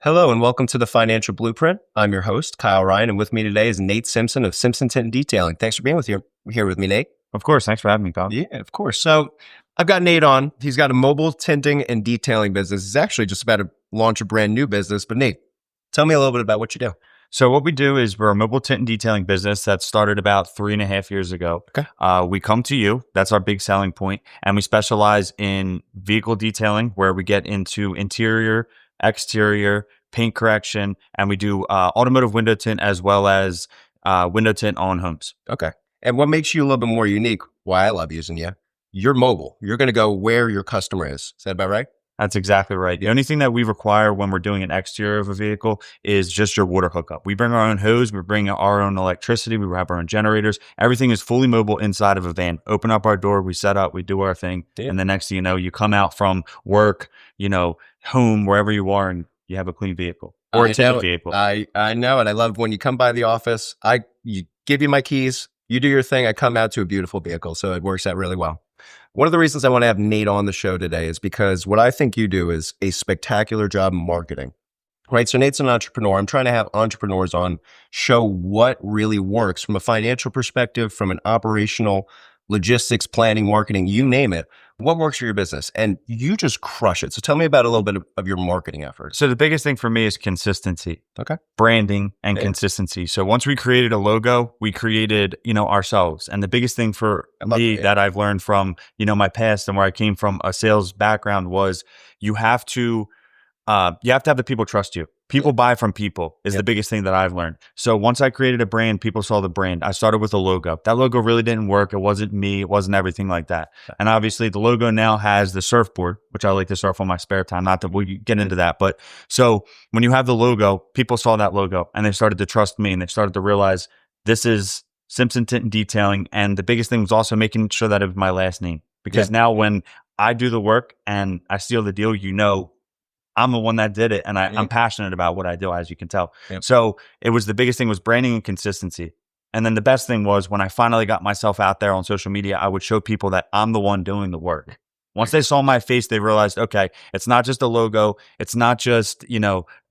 Hello and welcome to the Financial Blueprint. I'm your host, Kyle Ryan, and with me today is Nate Simpson of Simpson Tint Detailing. Thanks for being here with me, Nate. Of course. Thanks for having me, Kyle. Yeah, of course. So I've got Nate on. He's got a mobile tinting and detailing business. He's actually just about to launch a brand new business. But Nate, tell me a little bit about what you do. So what we do is we're a mobile tint and detailing business that started about 3.5 years ago. Okay. We come to you. That's our big selling point. And we specialize in vehicle detailing where we get into interior, exterior, paint correction, and we do automotive window tint as well as window tint on homes. Okay. And what makes you a little bit more unique, why I love using you, you're mobile. You're going to go where your customer is. Is that about right? That's exactly right. The only thing that we require when we're doing an exterior of a vehicle is just your water hookup. We bring our own hose, we bring our own electricity, we have our own generators. Everything is fully mobile inside of a van. Open up our door, we set up, we do our thing. Damn. And the next thing you know, you come out from work, home, wherever you are, and you have a clean vehicle or a tinted vehicle. I know it. I love when you come by the office, you give you my keys, you do your thing, I come out to a beautiful vehicle. So it works out really well. One of the reasons I want to have Nate on the show today is because what I think you do is a spectacular job in marketing, right? So Nate's an entrepreneur. I'm trying to have entrepreneurs on, show what really works from a financial perspective, from an operational, logistics, planning, marketing, you name it. What works for your business? And you just crush it. So tell me about a little bit of your marketing efforts. So the biggest thing for me is consistency. Okay. Branding and consistency. So once we created a logo, we created, ourselves. And the biggest thing for me that I've learned from, my past and where I came from a sales background was you have to have the people trust you. People buy from people is the biggest thing that I've learned. So once I created a brand, people saw the brand. I started with a logo. That logo really didn't work. It wasn't me. It wasn't everything like that. And obviously the logo now has the surfboard, which I like to surf on my spare time. Not that we get into that. But so when you have the logo, people saw that logo and they started to trust me and they started to realize this is Simpson Tint Detailing. And the biggest thing was also making sure that it was my last name. Because now when I do the work and I seal the deal, I'm the one that did it and I'm passionate about what I do, as you can tell. Yep. So it was the biggest thing was branding and consistency. And then the best thing was when I finally got myself out there on social media, I would show people that I'm the one doing the work. Once they saw my face, they realized, okay, it's not just a logo. It's not just,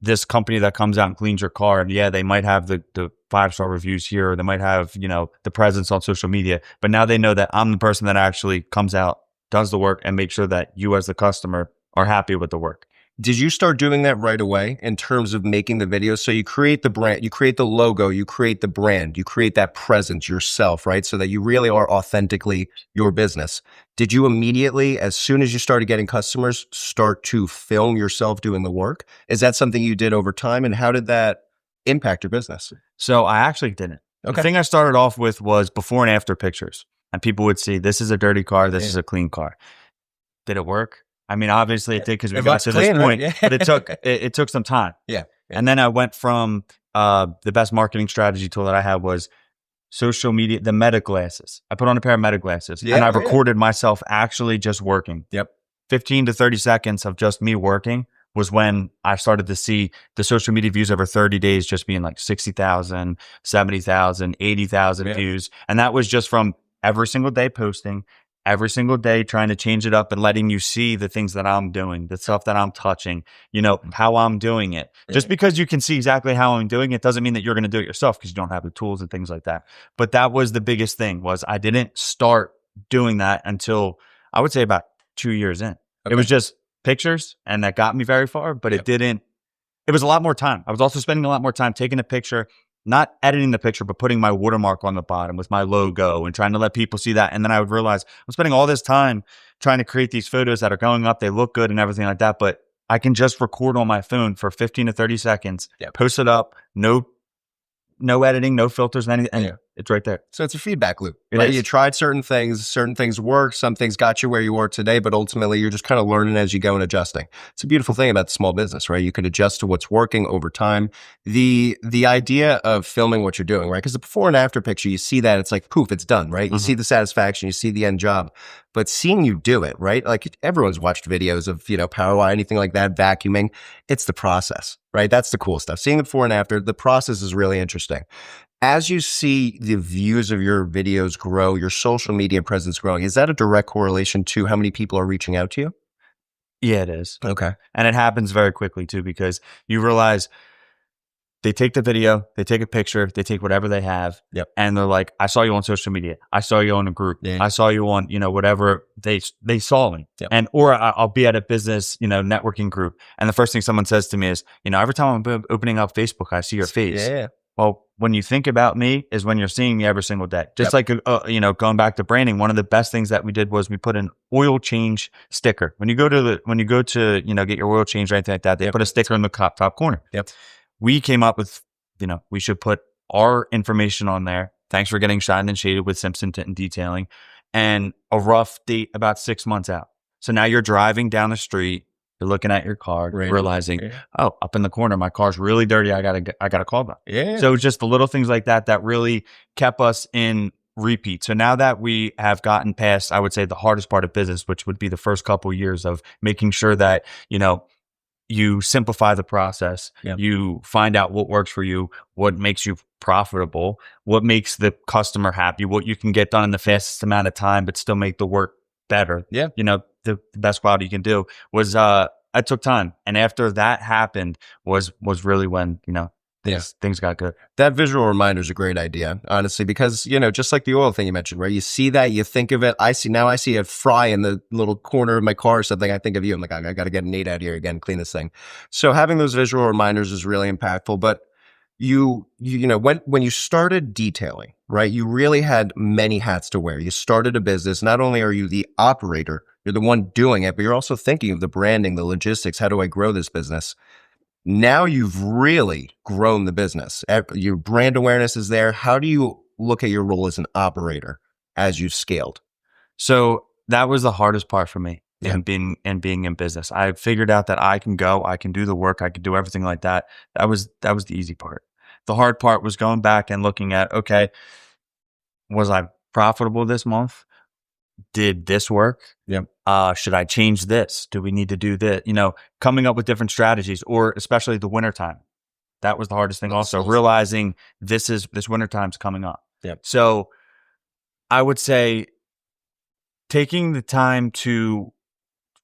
this company that comes out and cleans your car. And they might have the 5-star reviews here, or they might have, the presence on social media. But now they know that I'm the person that actually comes out, does the work, and makes sure that you as the customer are happy with the work. Did you start doing that right away in terms of making the videos? So you create the brand, you create the logo, you create the brand, you create that presence yourself, right? So that you really are authentically your business. Did you immediately, as soon as you started getting customers, start to film yourself doing the work? Is that something you did over time? And how did that impact your business? So I actually didn't. Okay. The thing I started off with was before and after pictures. And people would see, this is a dirty car, this is a clean car. Did it work? I mean, obviously it did because we got to this point, but it took some time. Yeah. And then I went from the best marketing strategy tool that I had was social media, the meta glasses. I put on a pair of meta glasses and I recorded myself actually just working. Yep. 15 to 30 seconds of just me working was when I started to see the social media views over 30 days just being like 60,000, 70,000, 80,000 views. And that was just from every single day posting, every single day trying to change it up and letting you see the things that I'm doing, the stuff that I'm touching, how I'm doing it. Just because you can see exactly how I'm doing it doesn't mean that you're going to do it yourself because you don't have the tools and things like that. But that was the biggest thing was I didn't start doing that until I would say about 2 years in. It was just pictures and that got me very far, but it was a lot more time. I was also spending a lot more time taking a picture, not editing the picture, but putting my watermark on the bottom with my logo and trying to let people see that. And then I would realize I'm spending all this time trying to create these photos that are going up. They look good and everything like that, but I can just record on my phone for 15 to 30 seconds, post it up, no editing, no filters, and anything. And it's right there. So it's a feedback loop. Right? You tried certain things work, some things got you where you are today, but ultimately you're just kind of learning as you go and adjusting. It's a beautiful thing about the small business, right? You could adjust to what's working over time. The idea of filming what you're doing, right? Because the before and after picture, you see that it's like poof, it's done, right? You see the satisfaction, you see the end job, but seeing you do it, right? Like everyone's watched videos of, power line, anything like that, vacuuming. It's the process, right? That's the cool stuff. Seeing the before and after, the process is really interesting. As you see the views of your videos grow, your social media presence growing, is that a direct correlation to how many people are reaching out to you? Yeah, it is. Okay. And it happens very quickly too, because you realize they take the video, they take a picture, they take whatever they have, Yep. and they're like, "I saw you on social media. I saw you on a group. Yeah. I saw you on, whatever they saw me." Yep. And or I'll be at a business, networking group, and the first thing someone says to me is, "Every time I'm opening up Facebook, I see your face." Yeah. Well, when you think about me is when you're seeing me every single day. Just Yep. like going back to branding, one of the best things that we did was we put an oil change sticker. When you go to get your oil change or anything like that, they put a sticker in the top corner. Yep. We came up with, we should put our information on there. Thanks for getting shined and shaded with Simpson Tint Detailing, and a rough date about 6 months out. So now you're driving down the street, you're looking at your car, Right. realizing, Yeah. oh, up in the corner, my car's really dirty. I gotta call them. Yeah. So just the little things like that really kept us in repeat. So now that we have gotten past, I would say, the hardest part of business, which would be the first couple of years of making sure that, you simplify the process. Yep. You find out what works for you, what makes you profitable, what makes the customer happy, what you can get done in the fastest amount of time, but still make the work better. Yeah. The best quality you can do was, I took time. And after that happened was really when, things got good. That visual reminder is a great idea, honestly, because, just like the oil thing you mentioned, right? You see that, you think of it. I see a fry in the little corner of my car or something. I think of you. I'm like, I got to get Nate out here again, clean this thing. So having those visual reminders is really impactful. But when you started detailing, right, you really had many hats to wear. You started a business. Not only are you the operator, you're the one doing it, but you're also thinking of the branding, the logistics. How do I grow this business? Now you've really grown the business. Your brand awareness is there. How do you look at your role as an operator as you've scaled? So that was the hardest part for me. Yeah. And being in business, I figured out that I can do the work, I can do everything like that. That was the easy part. The hard part was going back and looking at, okay, was I profitable this month? Did this work? Yep. Should I change this? Do we need to do this? Coming up with different strategies, or especially the wintertime. That was the hardest thing also, realizing this wintertime's coming up. Yep. So I would say taking the time to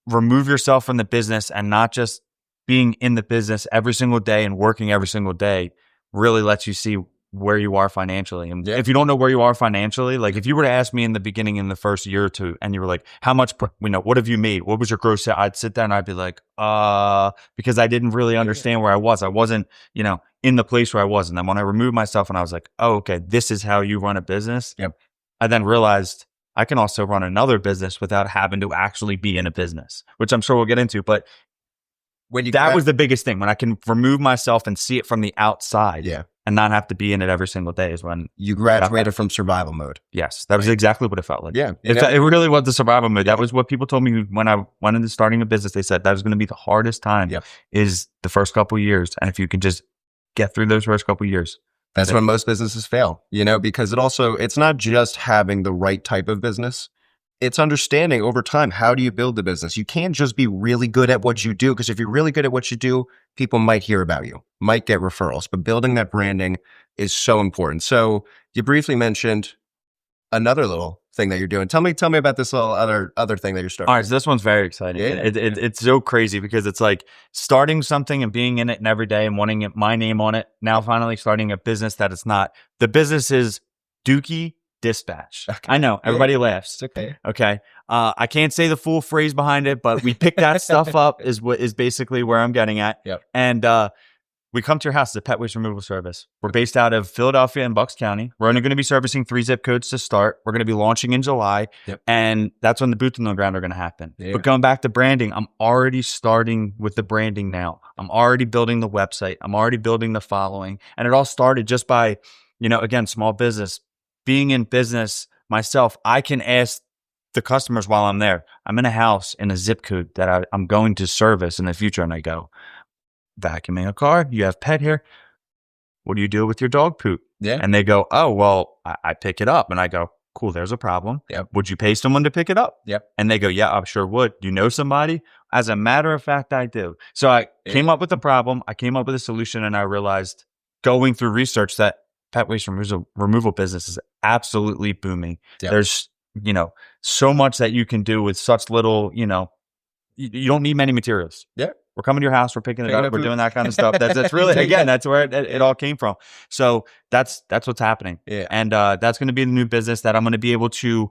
remove yourself from the business and not just being in the business every single day and working every single day really lets you see where you are financially. And if you don't know where you are financially, like if you were to ask me in the beginning, in the first year or two, and you were like, how much, what have you made? What was your gross? I'd sit there and I'd be like, because I didn't really understand where I was. I wasn't, in the place where I was. And then when I removed myself and I was like, oh, okay, this is how you run a business. Yep. I then realized I can also run another business without having to actually be in a business, which I'm sure we'll get into. But that was the biggest thing, when I can remove myself and see it from the outside. Yeah. And not have to be in it every single day, is when you graduated from survival mode. Yes, that was exactly what it felt like. Yeah. It really was the survival mode. That was what people told me when I went into starting a business. They said that was going to be the hardest time is the first couple of years. And if you can just get through those first couple of years. That's when most businesses fail, because it's not just having the right type of business. It's understanding over time, how do you build the business? You can't just be really good at what you do, because if you're really good at what you do, people might hear about you, might get referrals, but building that branding is so important. So you briefly mentioned another little thing that you're doing. Tell me about this little other thing that you're starting. All right, so this one's very exciting. Yeah. It's so crazy, because it's like starting something and being in it and every day and wanting my name on it. Now finally starting a business that it's not. The business is Dookie Dispatch. Okay. I know everybody laughs. It's okay. Okay. I can't say the full phrase behind it, but we picked that stuff up is basically where I'm getting at. Yep. And we come to your house as a pet waste removal service. We're based out of Philadelphia and Bucks County. We're only going to be servicing 3 zip codes to start. We're going to be launching in July. Yep. And that's when the boots on the ground are going to happen. Yeah. But going back to branding, I'm already starting with the branding now. I'm already building the website. I'm already building the following. And it all started just by, again, small business. Being in business myself, I can ask the customers while I'm there. I'm in a house in a zip code that I'm going to service in the future. And I go, vacuuming a car, you have pet hair. What do you do with your dog poop? Yeah. And they go, oh, well, I pick it up. And I go, cool, there's a problem. Yep. Would you pay someone to pick it up? Yep. And they go, yeah, I sure would. Do you know somebody? As a matter of fact, I do. So I came up with a problem. I came up with a solution, and I realized, going through research, that pet waste removal business is absolutely booming. Yep. There's, so much that you can do with such little, you don't need many materials. Yeah. We're coming to your house. We're picking it Picking up. up We're food. doing that kind of stuff. That's really, again, that's where it all came from. So that's what's happening. Yeah. And that's going to be the new business that I'm going to be able to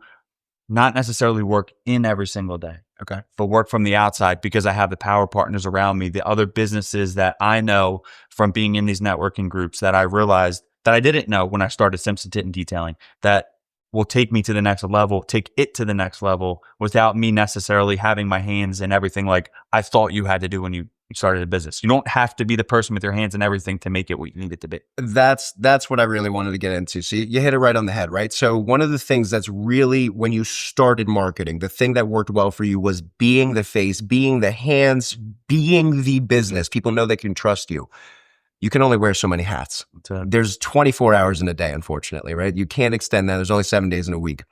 not necessarily work in every single day. Okay. But work from the outside because I have the power partners around me, the other businesses that I know from being in these networking groups that I realized that I didn't know when I started Simpson Tint Detailing, that will take me to the next level, take it to the next level without me necessarily having my hands in everything like I thought you had to do when you started a business. You don't have to be the person with your hands in everything to make it what you need it to be. That's what I really wanted to get into. So you hit it right on the head, right? So one of the things that's really, when you started marketing, the thing that worked well for you was being the face, being the hands, being the business. People know they can trust you. You can only wear so many hats. There's 24 hours in a day, unfortunately, right? You can't extend that. There's only 7 days in a week.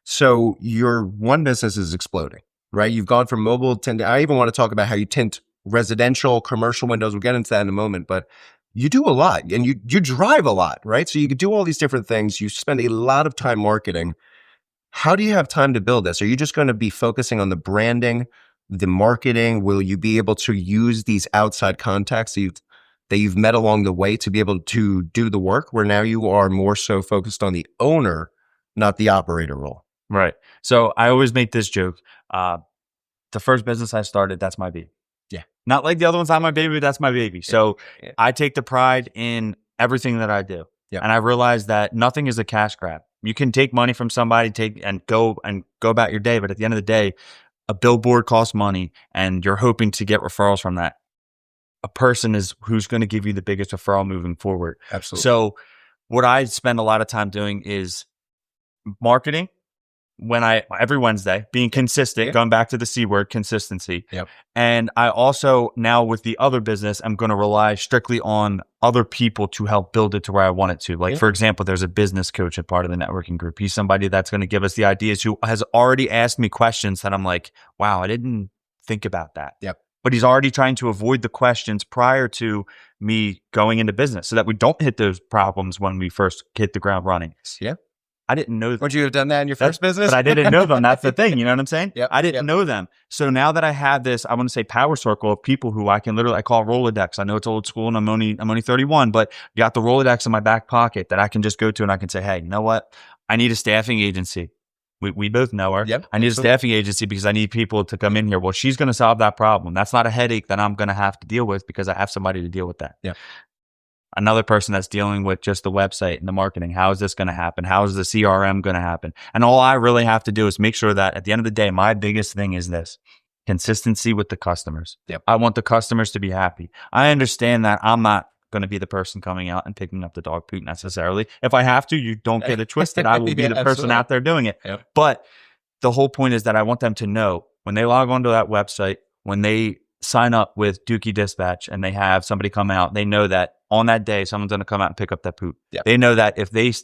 So your one business is exploding, right? You've gone from mobile tint. I even want to talk about how you tint residential, commercial windows. We'll get into that in a moment, but you do a lot and you drive a lot, right? So you could do all these different things. You spend a lot of time marketing. How do you have time to build this? Are you just going to be focusing on the branding, the marketing? Will you be able to use these outside contacts that you've met along the way to be able to do the work, where now you are more so focused on the owner, not the operator role? Right. So I always make this joke. The first business I started, that's my baby. Yeah. Not like the other one's not my baby, that's my baby. So I take the pride in everything that I do. Yeah. And I realize that nothing is a cash grab. You can take money from somebody, go about your day. But at the end of the day, a billboard costs money and you're hoping to get referrals from that. A person is who's going to give you the biggest referral moving forward. Absolutely. So what I spend a lot of time doing is marketing every Wednesday, being consistent, going back to the C word, consistency. Yep. And I also now with the other business, I'm going to rely strictly on other people to help build it to where I want it to. Like, for example, there's a business coach at part of the networking group. He's somebody that's going to give us the ideas, who has already asked me questions that I'm like, wow, I didn't think about that. Yep. But he's already trying to avoid the questions prior to me going into business so that we don't hit those problems when we first hit the ground running. Yeah. I didn't know. Would you have done that in your first business? But I didn't know them. That's the thing. You know what I'm saying? Yep. I didn't know them. So now that I have this, I want to say power circle of people who I can literally, I call Rolodex. I know it's old school and I'm only 31, but you got the Rolodex in my back pocket that I can just go to and I can say, hey, you know what? I need a staffing agency. We both know her. Yep. I need a staffing agency because I need people to come in here. Well, she's going to solve that problem. That's not a headache that I'm going to have to deal with because I have somebody to deal with that. Yeah. Another person that's dealing with just the website and the marketing. How is this going to happen? How is the CRM going to happen? And all I really have to do is make sure that at the end of the day, my biggest thing is this: consistency with the customers. Yep. I want the customers to be happy. I understand that I'm not going to be the person coming out and picking up the dog poop necessarily. If I have to, you don't get it twisted. I will be the person out there doing it. Yep. But the whole point is that I want them to know when they log onto that website, when they sign up with Dookie Dispatch and they have somebody come out, they know that on that day, someone's going to come out and pick up that poop. Yep. They know that if they,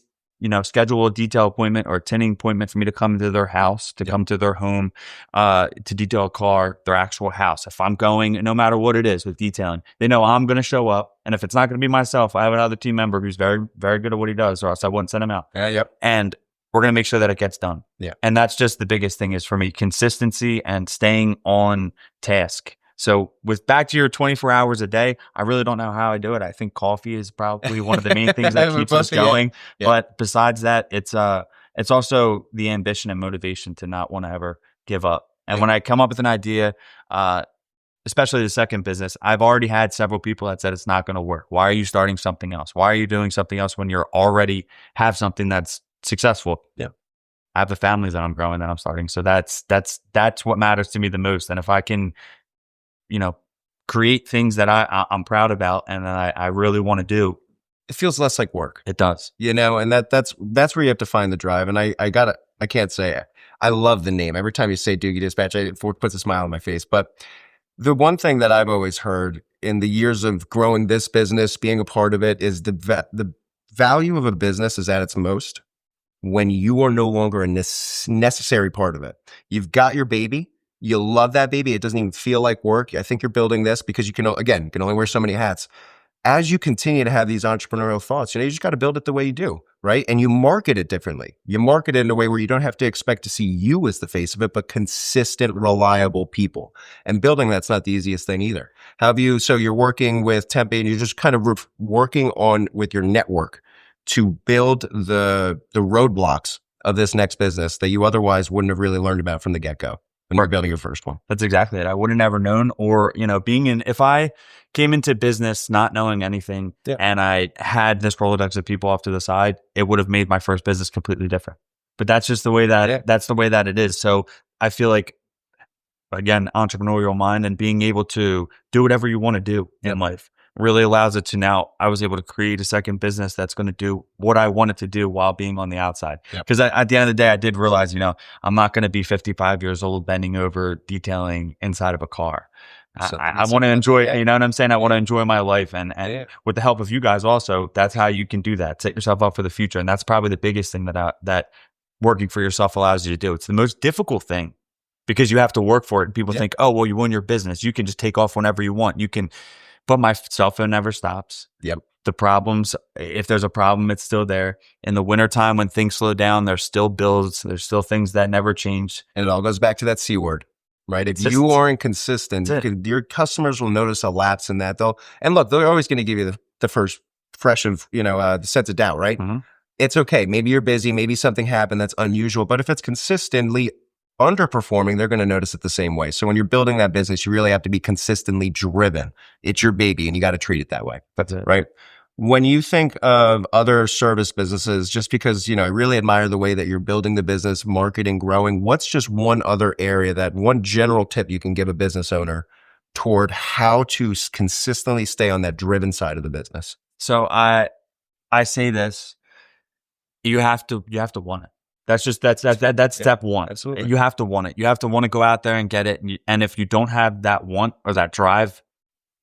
schedule a detail appointment or a tinting appointment for me to come to their house, to come to their home, to detail a car, their actual house. If I'm going, no matter what it is with detailing, they know I'm going to show up. And if it's not going to be myself, I have another team member who's very, very good at what he does, or else I wouldn't send him out. Yep. And we're going to make sure that it gets done. Yeah. And that's just the biggest thing is for me, consistency and staying on task. So with back to your 24 hours a day, I really don't know how I do it. I think coffee is probably one of the main things that keeps us going. Yeah. But besides that, it's also the ambition and motivation to not want to ever give up. And when I come up with an idea, especially the second business, I've already had several people that said it's not going to work. Why are you starting something else? Why are you doing something else when you're already have something that's successful? Yeah. I have a family that I'm growing, that I'm starting. So that's what matters to me the most. And if I can, create things that I'm proud about and that I really want to do, it feels less like work. It does. And that's where you have to find the drive. And I can't say it. I love the name. Every time you say Doogie Dispatch, it puts a smile on my face. But the one thing that I've always heard in the years of growing this business, being a part of it, is the value of a business is at its most when you are no longer a necessary part of it. You've got your baby. You love that baby. It doesn't even feel like work. I think you're building this because you can only wear so many hats. as you continue to have these entrepreneurial thoughts, you just got to build it the way you do, right? And you market it differently. You market it in a way where you don't have to expect to see you as the face of it, but consistent, reliable people. And building that's not the easiest thing either. So you're working with Tempe and you're just kind of working on with your network to build the roadblocks of this next business that you otherwise wouldn't have really learned about from the get-go. And we're building your first one. That's exactly it. I would have never known, or, if I came into business not knowing anything and I had this Rolodex of people off to the side, it would have made my first business completely different. But that's just the way that's the way that it is. So I feel like, again, entrepreneurial mind and being able to do whatever you want to do in life really allows it to. Now I was able to create a second business that's going to do what I wanted to do while being on the outside. Because at the end of the day, I did realize, I'm not going to be 55 years old bending over detailing inside of a car. I want to enjoy, you know what I'm saying? I want to enjoy my life. And with the help of you guys also, that's how you can do that. Set yourself up for the future. And that's probably the biggest thing that working for yourself allows you to do. It's the most difficult thing because you have to work for it. And people think, oh, well, you own your business. You can just take off whenever you want. But my cell phone never stops. The problems, if there's a problem, it's still there. In the wintertime when things slow down, there's still bills. There's still things that never change. And it all goes back to that C word, right? If you aren't consistent, your customers will notice a lapse in that. They're always going to give you the first fresh of, the sense of doubt, right? Mm-hmm. It's okay. Maybe you're busy. Maybe something happened that's unusual. But if it's consistently underperforming, they're going to notice it the same way. So when you're building that business, you really have to be consistently driven. It's your baby and you got to treat it that way. That's it. Right? When you think of other service businesses, just because, I really admire the way that you're building the business, marketing, growing, what's just one other area one general tip you can give a business owner toward how to consistently stay on that driven side of the business? So I say this, you have to want it. That's step one. Absolutely. You have to want it. You have to want to go out there and get it. And if you don't have that want or that drive,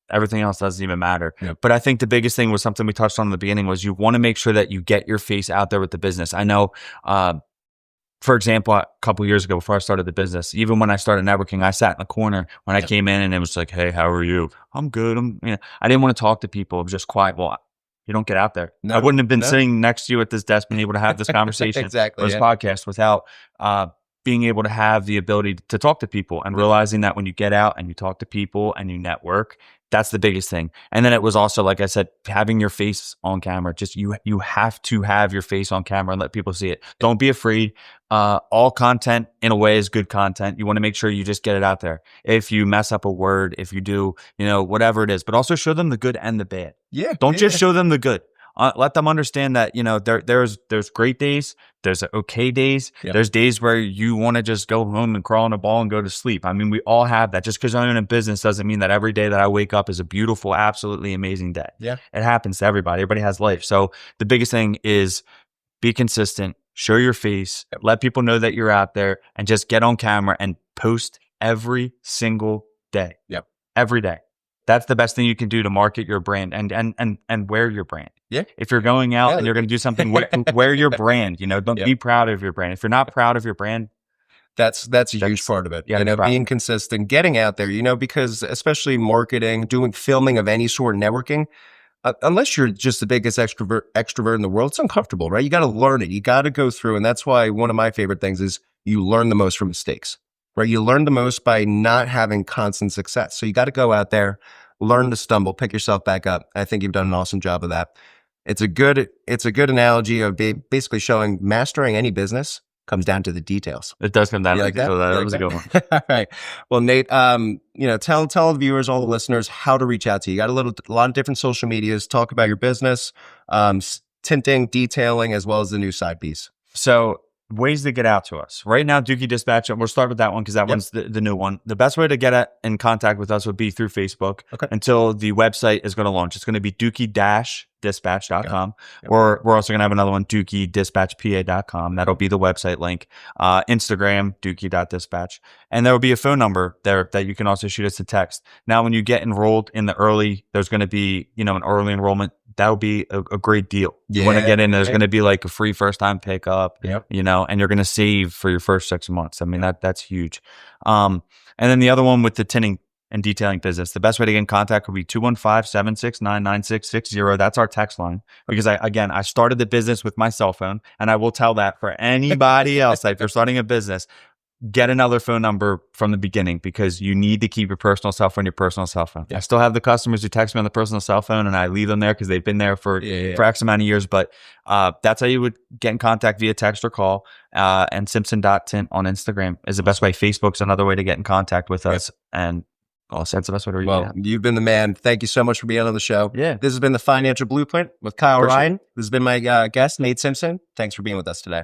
everything else doesn't even matter. But I think the biggest thing was something we touched on in the beginning was you want to make sure that you get your face out there with the business. I know, for example, a couple of years ago before I started the business, even when I started networking, I sat in the corner when I came in and it was like, hey, how are you? I'm good. I didn't want to talk to people. It was just quiet. Well, you don't get out there. I wouldn't have been sitting next to you at this desk being able to have this conversation or this podcast without being able to have the ability to talk to people and realizing that when you get out and you talk to people and you network, that's the biggest thing. And then it was also, like I said, having your face on camera. Just you have to have your face on camera and let people see it. Don't be afraid. All content in a way is good content. You want to make sure you just get it out there. If you mess up a word, if you do, whatever it is, but also show them the good and the bad. Don't just show them the good. Let them understand that, there's great days, there's okay days, there's days where you want to just go home and crawl in a ball and go to sleep. I mean, we all have that. Just because I'm in a business doesn't mean that every day that I wake up is a beautiful, absolutely amazing day. It happens to everybody. Everybody has life. So the biggest thing is be consistent, show your face, let people know that you're out there, and just get on camera and post every single day. Every day. That's the best thing you can do to market your brand and wear your brand. If you're going out and you're going to do something, wear your brand. Don't be proud of your brand. If you're not proud of your brand, that's a huge part of it. Being consistent, getting out there. Because especially marketing, filming of any sort, networking. Unless you're just the biggest extrovert in the world, it's uncomfortable, right? You got to learn it. You got to go through, and that's why one of my favorite things is you learn the most from mistakes. Right? You learn the most by not having constant success. So you got to go out there, learn to stumble, pick yourself back up. I think you've done an awesome job of that. It's a good analogy of basically showing mastering any business comes down to the details. It does come down to the details. That was a good one. All right. Well, Nate, tell the viewers, all the listeners, how to reach out to you. You got a lot of different social medias. Talk about your business, tinting, detailing, as well as the new side piece. So ways to get out to us. Right now, Dookie Dispatch, we'll start with that one because that one's the new one. The best way to get in contact with us would be through Facebook until the website is going to launch. It's going to be dookie-dispatch.com. Or we're also going to have another one, dookie-dispatchpa.com. That'll be the website link. Instagram, dookie.dispatch. And there will be a phone number there that you can also shoot us a text. Now, when you get enrolled in the early, there's going to be, an early enrollment. That would be a great deal. You want to get in, there's going to be like a free first time pickup, and you're going to save for your first 6 months. I mean, that's huge. And then the other one with the tinting and detailing business. The best way to get in contact would be 215-769-9660. That's our text line. Because I started the business with my cell phone, and I will tell that for anybody else, that if you're starting a business, get another phone number from the beginning, because you need to keep your personal cell phone your personal cell phone. Yeah. I still have the customers who text me on the personal cell phone, and I leave them there because they've been there for X amount of years. But that's how you would get in contact, via text or call. And Simpson.Tint on Instagram is the best way. Facebook's another way to get in contact with us. And that's the best way to reach out. You've been the man. Thank you so much for being on the show. Yeah. This has been the Financial Blueprint with Kyle Ryan. This has been my guest, Nate Simpson. Thanks for being with us today.